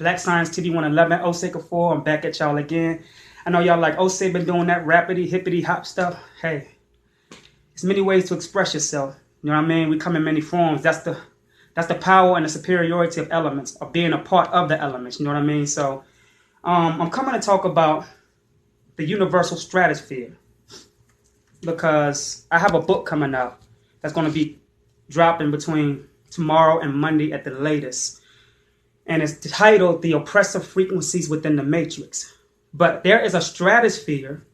Black Science TV 111, Osei Kufuor. I'm back at y'all again. I know y'all like Osei been doing that rappity, hippity hop stuff. Hey, there's many ways to express yourself. You know what I mean? We come in many forms. That's the power and the superiority of elements, of being a part of the elements. You know what I mean? So I'm coming to talk about the universal stratosphere because I have a book coming out that's going to be dropping between tomorrow and Monday at the latest. And it's titled The Oppressive Frequencies Within the Matrix. But there is a stratosphere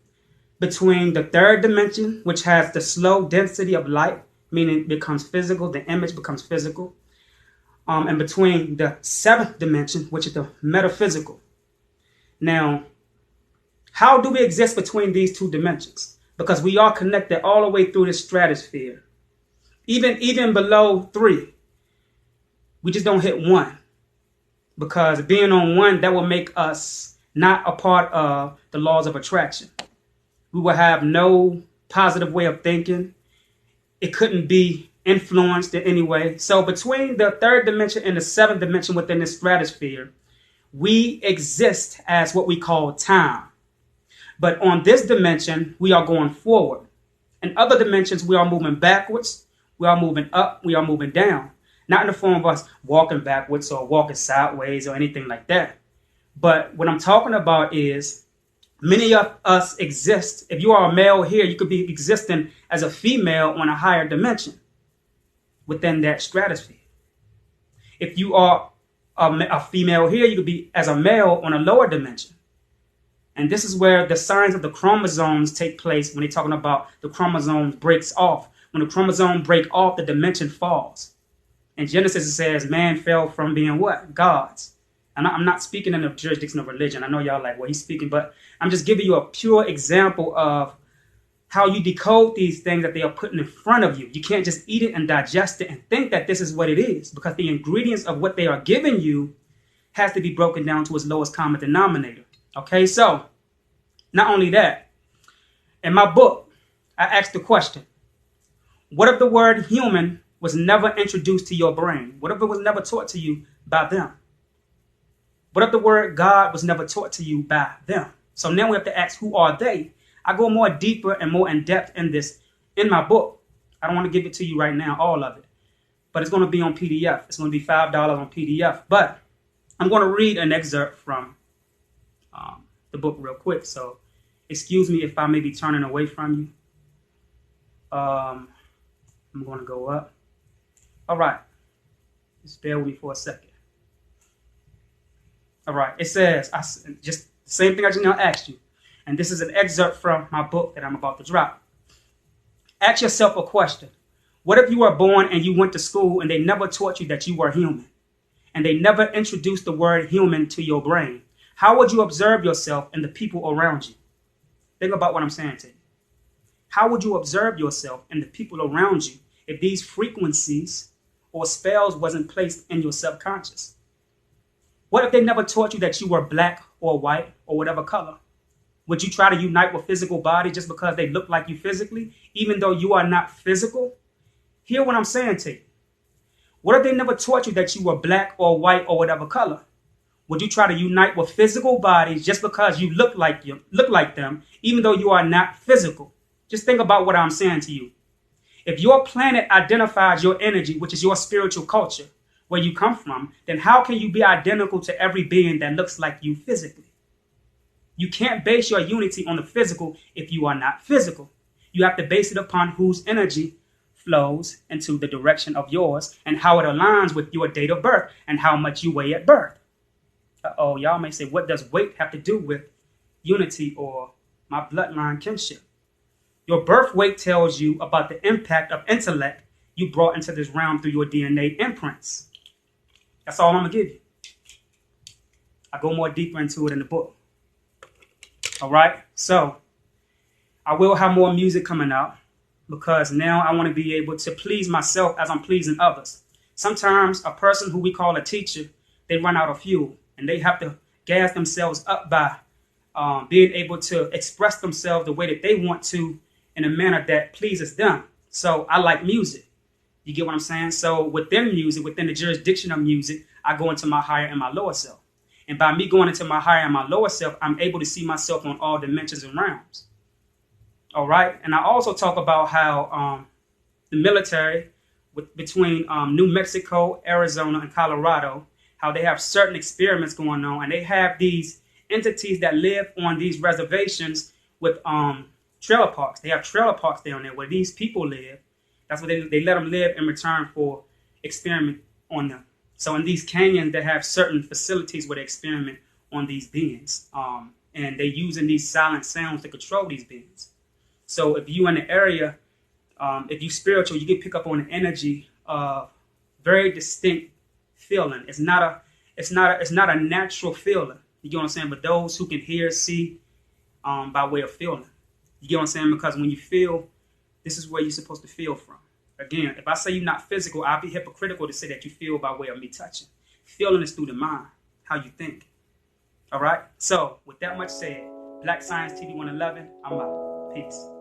between the third dimension, which has the slow density of light, meaning it becomes physical, the image becomes physical. And between the seventh dimension, which is the metaphysical. Now, how do we exist between these two dimensions? Because we are connected all the way through this stratosphere. Even below 3, we just don't hit 1. Because being on 1, that will make us not a part of the laws of attraction. We will have no positive way of thinking. It couldn't be influenced in any way. So between the third dimension and the seventh dimension within the stratosphere, we exist as what we call time. But on this dimension, we are going forward. In other dimensions, we are moving backwards. We are moving up. We are moving down. Not in the form of us walking backwards or walking sideways or anything like that. But what I'm talking about is many of us exist. If you are a male here, you could be existing as a female on a higher dimension within that stratosphere. If you are a female here, you could be as a male on a lower dimension. And this is where the signs of the chromosomes take place when they're talking about the chromosome breaks off. When the chromosome break off, the dimension falls. In Genesis, it says man fell from being what? Gods. And I'm not speaking in the jurisdiction of religion. I know y'all like, well, he's speaking, but I'm just giving you a pure example of how you decode these things that they are putting in front of you. You can't just eat it and digest it and think that this is what it is, because the ingredients of what they are giving you has to be broken down to its lowest common denominator. Okay, so not only that, in my book, I asked the question, what if the word human was never introduced to your brain? What if it was never taught to you by them? What if the word God was never taught to you by them? So now we have to ask, who are they? I go more deeper and more in depth in this in my book. I don't want to give it to you right now, all of it. But it's going to be on PDF. It's going to be $5 on PDF. But I'm going to read an excerpt from the book real quick. So excuse me if I may be turning away from you. I'm going to go up. All right. Just bear with me for a second. All right. It says, just the same thing I just now asked you. And this is an excerpt from my book that I'm about to drop. Ask yourself a question. What if you were born and you went to school and they never taught you that you were human? And they never introduced the word human to your brain? How would you observe yourself and the people around you? Think about what I'm saying to you. How would you observe yourself and the people around you if these frequencies or spells wasn't placed in your subconscious? What if they never taught you that you were black or white or whatever color? Would you try to unite with physical body just because they look like you physically, even though you are not physical? Hear what I'm saying to you. What if they never taught you that you were black or white or whatever color? Would you try to unite with physical bodies just because you look like them, even though you are not physical? Just think about what I'm saying to you. If your planet identifies your energy, which is your spiritual culture, where you come from, then how can you be identical to every being that looks like you physically? You can't base your unity on the physical if you are not physical. You have to base it upon whose energy flows into the direction of yours and how it aligns with your date of birth and how much you weigh at birth. Uh-oh, y'all may say, what does weight have to do with unity or my bloodline kinship? Your birth weight tells you about the impact of intellect you brought into this realm through your DNA imprints. That's all I'm going to give you. I go more deeper into it in the book. All right, so I will have more music coming out because now I want to be able to please myself as I'm pleasing others. Sometimes a person who we call a teacher, they run out of fuel and they have to gas themselves up by being able to express themselves the way that they want to in a manner that pleases them. So I like music. You get what I'm saying? So within music, within the jurisdiction of music, I go into my higher and my lower self. And by me going into my higher and my lower self, I'm able to see myself on all dimensions and realms. All right. And I also talk about how the military between New Mexico, Arizona, and Colorado, how they have certain experiments going on, and they have these entities that live on these reservations with trailer parks. They have trailer parks down there where these people live. That's what they let them live in return for experiment on them. So in these canyons, they have certain facilities where they experiment on these beings. And they're using these silent sounds to control these beings. So if you in the area, if you spiritual, you can pick up on the energy of very distinct feeling. It's not a natural feeling. You get what I'm saying? But those who can hear, see, by way of feeling. You get what I'm saying? Because when you feel, this is where you're supposed to feel from. Again, if I say you're not physical, I'll be hypocritical to say that you feel by way of me touching. Feeling is through the mind, how you think. All right? So, with that much said, Black Science TV 111, I'm out. Peace.